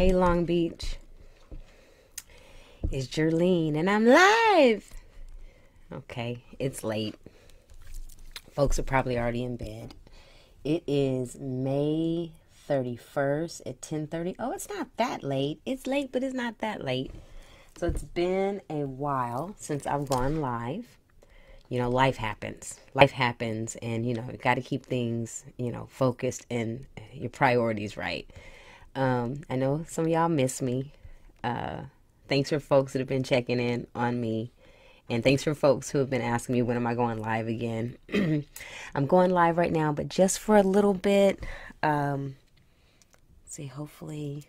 Hey, Long Beach. It's Jerlene, and I'm live. Okay, it's late. Folks are probably already in bed. It is May 31st at 10:30. Oh, it's not that late. It's late, but it's not that late. So it's been a while since I've gone live. You know, life happens. Life happens, and you got to keep things, focused and your priorities right. I know some of y'all miss me. Thanks for folks that have been checking in on me. And thanks for folks who have been asking me when am I going live again. I'm going live right now, but just for a little bit. See, hopefully,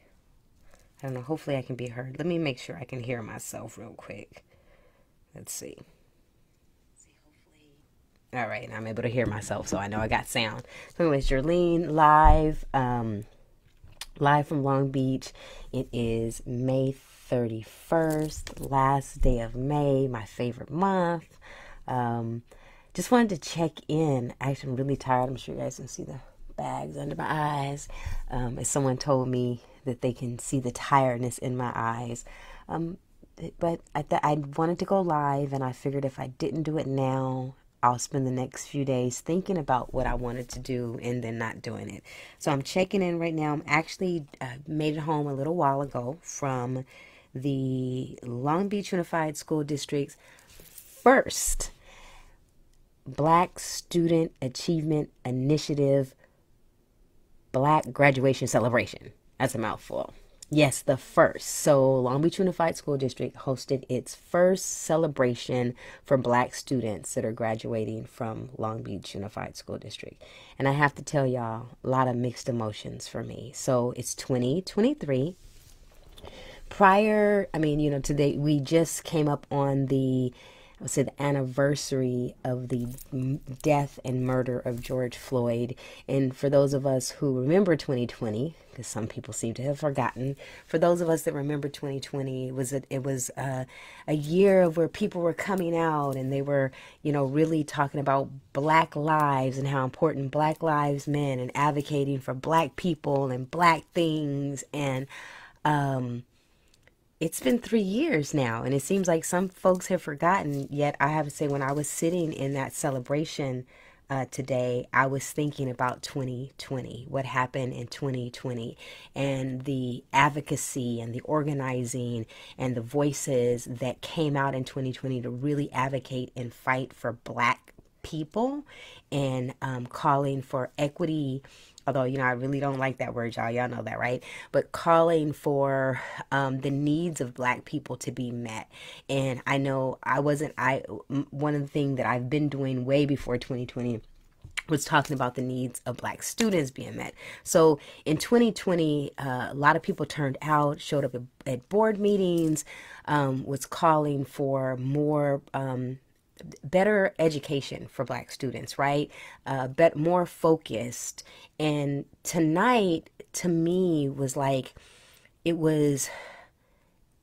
I don't know, hopefully I can be heard. Let me make sure I can hear myself real quick. Let's see. All right, I'm able to hear myself, so I know I got sound. So anyways, Jerlene live. Live from Long Beach. It is May 31st, last day of May, my favorite month. Just wanted to check in. Actually, I'm really tired. I'm sure you guys can see the bags under my eyes. As someone told me that they can see the tiredness in my eyes. But I wanted to go live, and I figured if I didn't do it now, I'll spend the next few days thinking about what I wanted to do and then not doing it. So I'm checking in right now. I'm actually made it home a little while ago from the Long Beach Unified School District's first Black Student Achievement Initiative Black Graduation Celebration. That's a mouthful. Yes, the first. So Long Beach Unified School District hosted its first celebration for Black students that are graduating from Long Beach Unified School District. And I have to tell y'all, a lot of mixed emotions for me. So it's 2023. Today we just came up on the anniversary of the death and murder of George Floyd. And for those of us who remember 2020, because some people seem to have forgotten, for those of us that remember 2020, it was a year of where people were coming out and they were, really talking about Black lives and how important Black lives meant and advocating for Black people and Black things. And it's been 3 years now, and it seems like some folks have forgotten. Yet I have to say, when I was sitting in that celebration today, I was thinking about 2020, what happened in 2020, and the advocacy and the organizing and the voices that came out in 2020 to really advocate and fight for Black people and calling for equity. Although, I really don't like that word, y'all. Y'all know that, right? But calling for the needs of Black people to be met. And I know one of the things that I've been doing way before 2020 was talking about the needs of Black students being met. So in 2020, a lot of people turned out, showed up at board meetings, was calling for more better education for Black students, right? More focused. And tonight, to me, was like, it was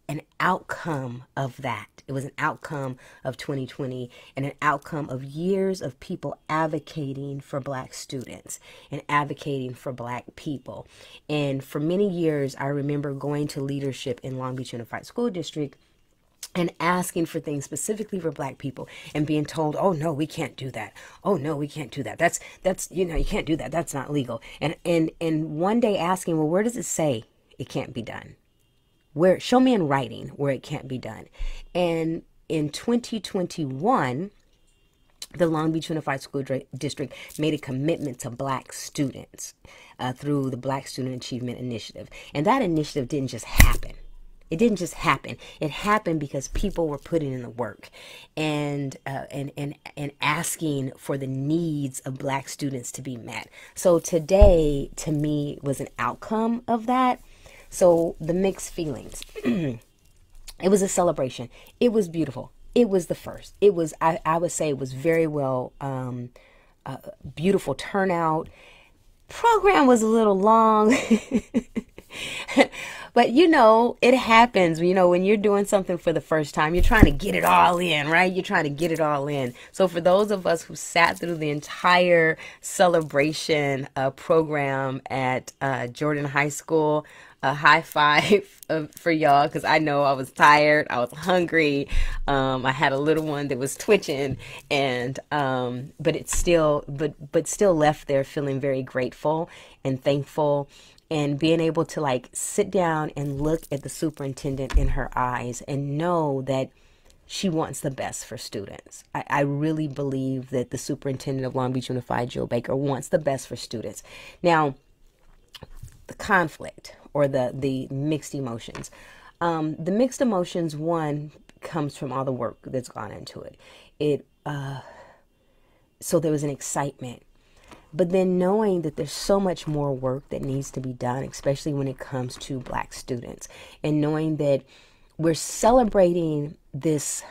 an outcome of that. It was an outcome of 2020 and an outcome of years of people advocating for Black students and advocating for Black people. And for many years, I remember going to leadership in Long Beach Unified School District and asking for things specifically for Black people and being told, oh no, we can't do that. Oh no, we can't do that. That's you can't do that. That's not legal. And one day asking, well, where does it say it can't be done? Show me in writing where it can't be done. And in 2021, the Long Beach Unified School District made a commitment to Black students through the Black Student Achievement Initiative. And that initiative didn't just happen. It didn't just happen. It happened because people were putting in the work and asking for the needs of Black students to be met. So today, to me, was an outcome of that. So the mixed feelings. It was a celebration. It was beautiful. It was the first. It was, I would say, it was very well, beautiful turnout. Program was a little long. But you know, it happens. You know, when you're doing something for the first time, you're trying to get it all in, right? You're trying to get it all in. So for those of us who sat through the entire celebration program at Jordan High School, a high five for y'all, because I know I was tired, I was hungry, I had a little one that was twitching, and but it's still, but still left there feeling very grateful and thankful, and being able to like sit down and look at the superintendent in her eyes and know that she wants the best for students. I really believe that the superintendent of Long Beach Unified, Jill Baker, wants the best for students. Now, the conflict or the mixed emotions. The mixed emotions, one, comes from all the work that's gone into it. So there was an excitement. But then knowing that there's so much more work that needs to be done, especially when it comes to Black students, and knowing that we're celebrating this,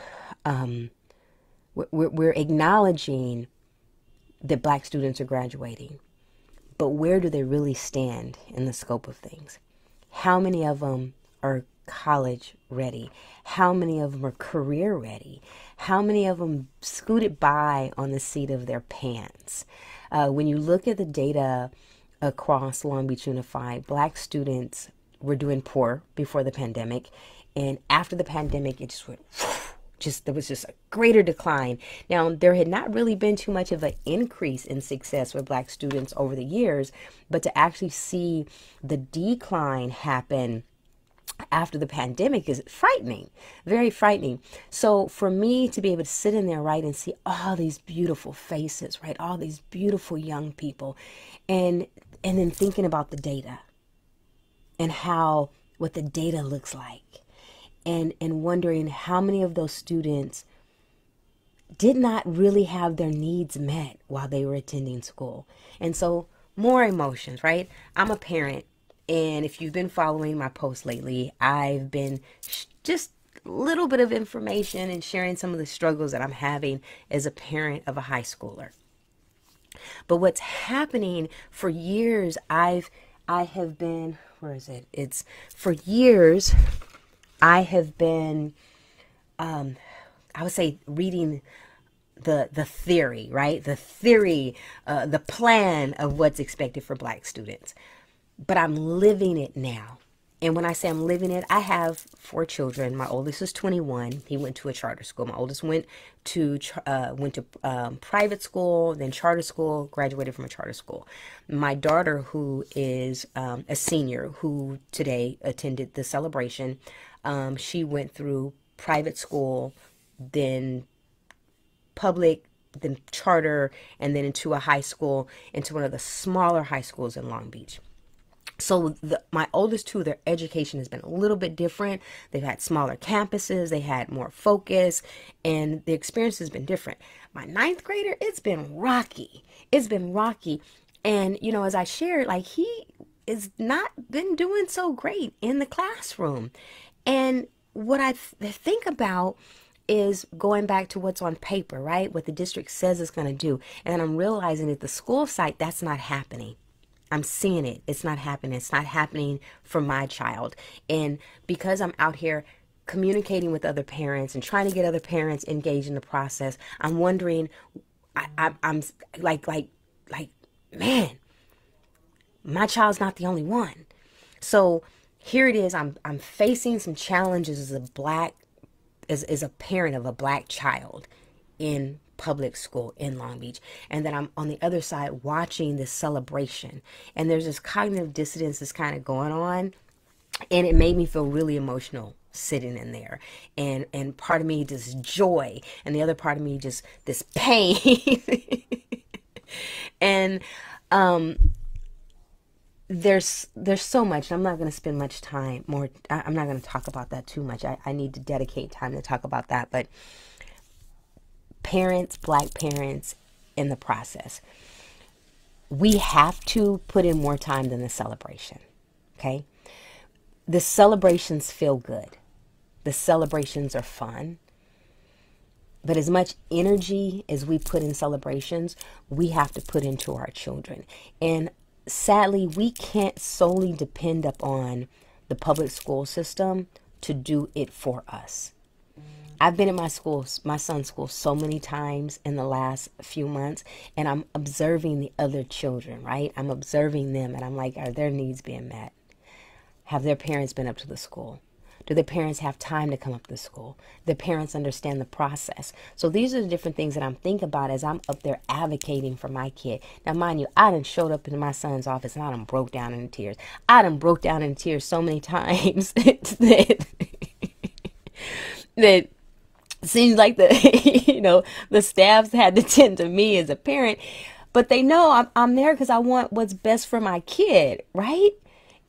we're acknowledging that Black students are graduating, but where do they really stand in the scope of things? How many of them are college ready? How many of them are career ready? How many of them scooted by on the seat of their pants? When you look at the data across Long Beach Unified, Black students were doing poor before the pandemic. And after the pandemic, it just went, there was just a greater decline. Now, there had not really been too much of an increase in success with Black students over the years, but to actually see the decline happen after the pandemic is frightening, very frightening. So for me to be able to sit in there, right, and see all these beautiful faces, right, all these beautiful young people, and then thinking about the data and what the data looks like, and wondering how many of those students did not really have their needs met while they were attending school. And so more emotions, right? I'm a parent. And if you've been following my posts lately, I've been just a little bit of information and sharing some of the struggles that I'm having as a parent of a high schooler. But what's happening for years, I have been, where is it? It's for years, I have been, I would say, reading the theory, right? The theory, the plan of what's expected for Black students. But I'm living it now. And when I say I'm living it, I have 4 children. My oldest is 21. He went to a charter school. My oldest went to private school, then charter school, graduated from a charter school. My daughter, who is a senior, who today attended the celebration, she went through private school, then public, then charter, and then into a high school, into one of the smaller high schools in Long Beach. So my oldest 2, their education has been a little bit different. They've had smaller campuses. They had more focus, and the experience has been different. My 9th grader, it's been rocky. It's been rocky. And, you know, as I shared, like, he has not been doing so great in the classroom. And what I think about is going back to what's on paper, right? What the district says it's going to do. And I'm realizing at the school site, that's not happening. I'm seeing it. It's not happening. It's not happening for my child. And because I'm out here communicating with other parents and trying to get other parents engaged in the process, I'm wondering, I'm like, man, my child's not the only one. So here it is. I'm facing some challenges as a parent of a Black child in public school in Long Beach, and then I'm on the other side watching this celebration, and there's this cognitive dissonance that's kind of going on, and it made me feel really emotional sitting in there, and part of me just joy, and the other part of me just this pain. And there's so much. I'm not going to spend much time more. I'm not going to talk about that too much. I need to dedicate time to talk about that, but parents, Black parents, in the process, we have to put in more time than the celebration. Okay? The celebrations feel good. The celebrations are fun. But as much energy as we put in celebrations, we have to put into our children. And sadly, we can't solely depend upon the public school system to do it for us. I've been in my son's school so many times in the last few months, and I'm observing the other children, right? I'm observing them, and I'm like, are their needs being met? Have their parents been up to the school? Do their parents have time to come up to the school? Their parents understand the process. So these are the different things that I'm thinking about as I'm up there advocating for my kid. Now, mind you, I done showed up in my son's office and I done broke down in tears. I done broke down in tears so many times that that seems like the staffs had to tend to me as a parent, but they know I'm there because I want what's best for my kid, right?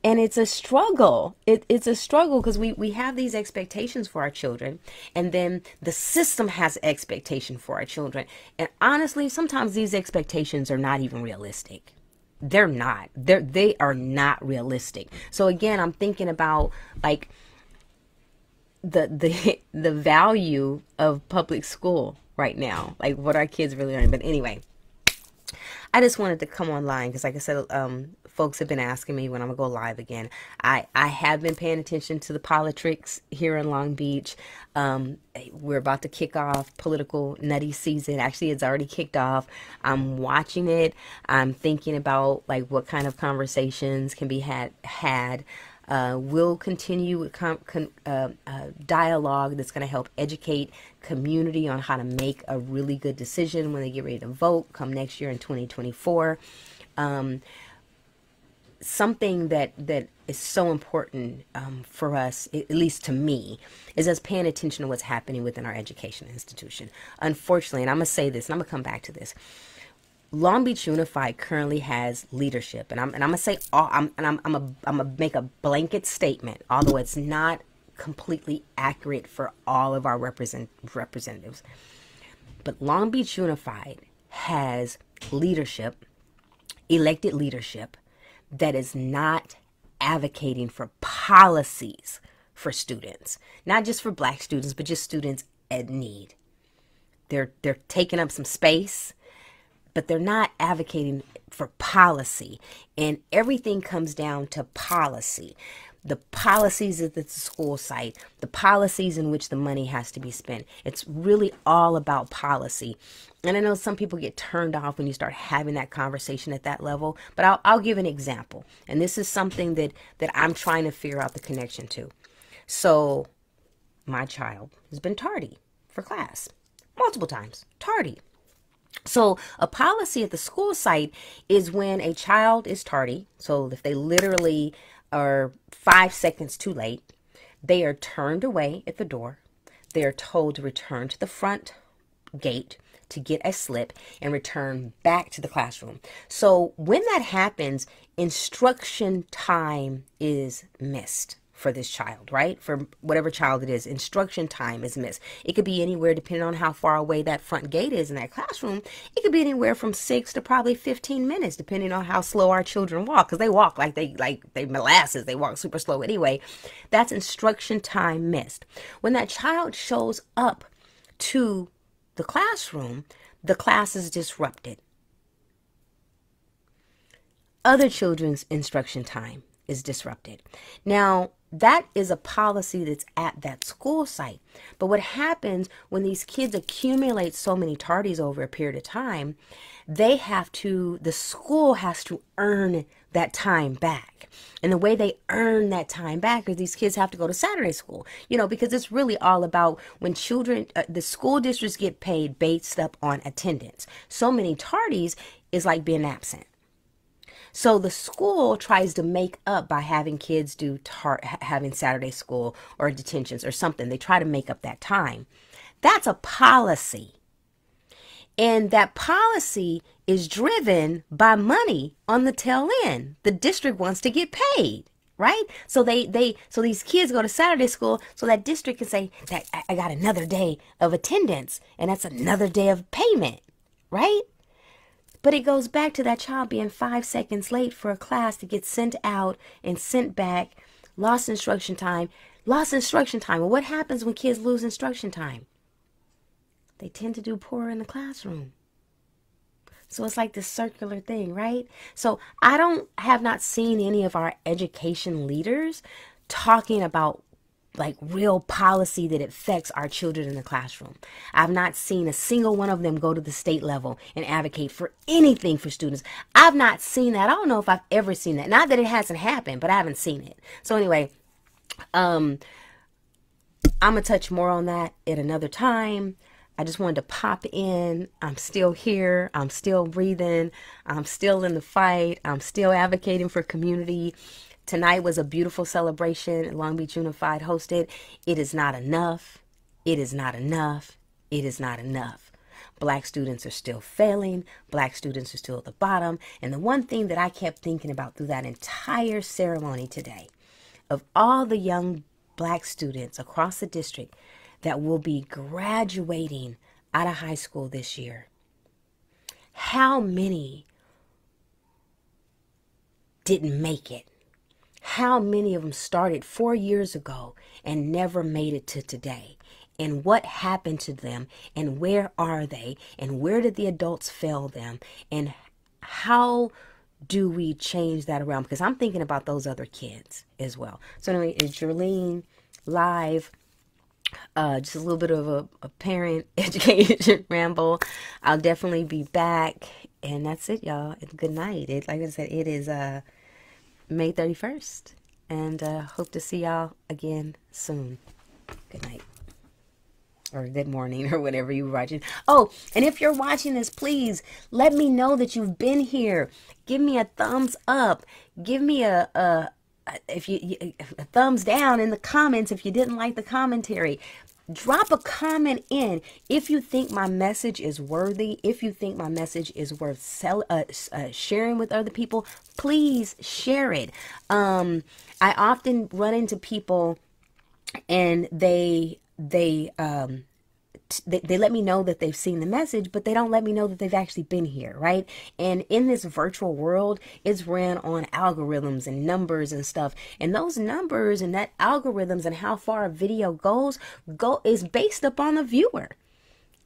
And it's a struggle. It's a struggle because we have these expectations for our children, and then the system has expectation for our children. And honestly, sometimes these expectations are not even realistic. They're not. They are not realistic. So again, I'm thinking about like the value of public school right now, like what our kids really learn. But anyway, I just wanted to come online because, like I said, folks have been asking me when I'm gonna go live again. I have been paying attention to the politics here in Long Beach. We're about to kick off political nutty season. Actually, it's already kicked off. I'm watching it. I'm thinking about like what kind of conversations can be had. We'll continue with dialogue that's going to help educate community on how to make a really good decision when they get ready to vote come next year in 2024. Something that is so important for us, at least to me, is us paying attention to what's happening within our education institution. Unfortunately, and I'm going to say this, and I'm going to come back to this, Long Beach Unified currently has leadership, and I'm gonna say I'm gonna make a blanket statement, although it's not completely accurate for all of our representatives. But Long Beach Unified has leadership, elected leadership, that is not advocating for policies for students, not just for Black students, but just students in need. They're taking up some space, but they're not advocating for policy. And everything comes down to policy. The policies at the school site, the policies in which the money has to be spent. It's really all about policy. And I know some people get turned off when you start having that conversation at that level, but I'll give an example. And this is something that I'm trying to figure out the connection to. So my child has been tardy for class multiple times, tardy. So a policy at the school site is when a child is tardy. So if they literally are 5 seconds too late, they are turned away at the door. They are told to return to the front gate to get a slip and return back to the classroom. So when that happens, instruction time is missed for this child, right? For whatever child it is, instruction time is missed. It could be anywhere, depending on how far away that front gate is in that classroom. It could be anywhere from 6 to probably 15 minutes, depending on how slow our children walk, because they walk like they molasses. They walk super slow anyway. That's instruction time missed. When that child shows up to the classroom, the class is disrupted. Other children's instruction time is disrupted. Now, that is a policy that's at that school site. But what happens when these kids accumulate so many tardies over a period of time, the school has to earn that time back. And the way they earn that time back is these kids have to go to Saturday school, because it's really all about when children, the school districts get paid based up on attendance. So many tardies is like being absent. So the school tries to make up by having kids do having Saturday school or detentions or something. They try to make up that time. That's a policy. And that policy is driven by money on the tail end. The district wants to get paid, right? So so these kids go to Saturday school so that district can say that I got another day of attendance and that's another day of payment, right? But it goes back to that child being 5 seconds late for a class to get sent out and sent back, lost instruction time. Well, what happens when kids lose instruction time? They tend to do poorer in the classroom. So it's like this circular thing, right? So I have not seen any of our education leaders talking about like real policy that affects our children in the classroom. I've not seen a single one of them go to the state level and advocate for anything for students. I've not seen that. I don't know if I've ever seen that. Not that it hasn't happened, but I haven't seen it. So anyway, I'm gonna touch more on that at another time. I just wanted to pop in. I'm still here. I'm still breathing. I'm still in the fight. I'm still advocating for community. Tonight was a beautiful celebration Long Beach Unified hosted. It is not enough. It is not enough. It is not enough. Black students are still failing. Black students are still at the bottom. And the one thing that I kept thinking about through that entire ceremony today, of all the young Black students across the district that will be graduating out of high school this year, how many didn't make it? How many of them started 4 years ago and never made it to today? And what happened to them? And where are they? And where did the adults fail them? And how do we change that around? Because I'm thinking about those other kids as well. So anyway, it's Jerlene live. Just a little bit of a parent education ramble. I'll definitely be back. And that's it, y'all. Good night. Like I said, it is May 31st. And hope to see y'all again soon. Good night. Or good morning, or whatever you're watching. Oh, and if you're watching this, please let me know that you've been here. Give me a thumbs up. Give me a thumbs down in the comments if you didn't like the commentary. Drop a comment in if you think my message is worthy, if you think my message is worth sharing with other people. Please share it. I often run into people and they let me know that they've seen the message, but they don't let me know that they've actually been here, right? And in this virtual world, it's ran on algorithms and numbers and stuff. And those numbers and that algorithms and how far a video goes is based upon the viewer.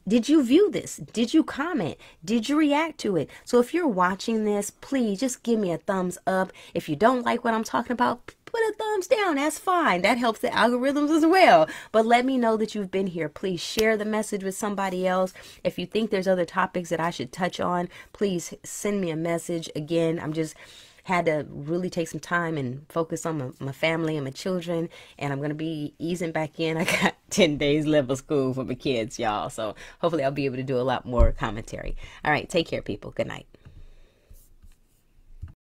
Did you view this? Did you comment? Did you react to it? So if you're watching this, please just give me a thumbs up. If you don't like what I'm talking about, put a thumbs down. That's fine. That helps the algorithms as well. But let me know that you've been here. Please share the message with somebody else. If you think there's other topics that I should touch on, please send me a message. Again, I'm just had to really take some time and focus on my family and my children, and I'm going to be easing back in. I got 10 days left of school for my kids, y'all, so hopefully I'll be able to do a lot more commentary. All right, take care, people. Good night.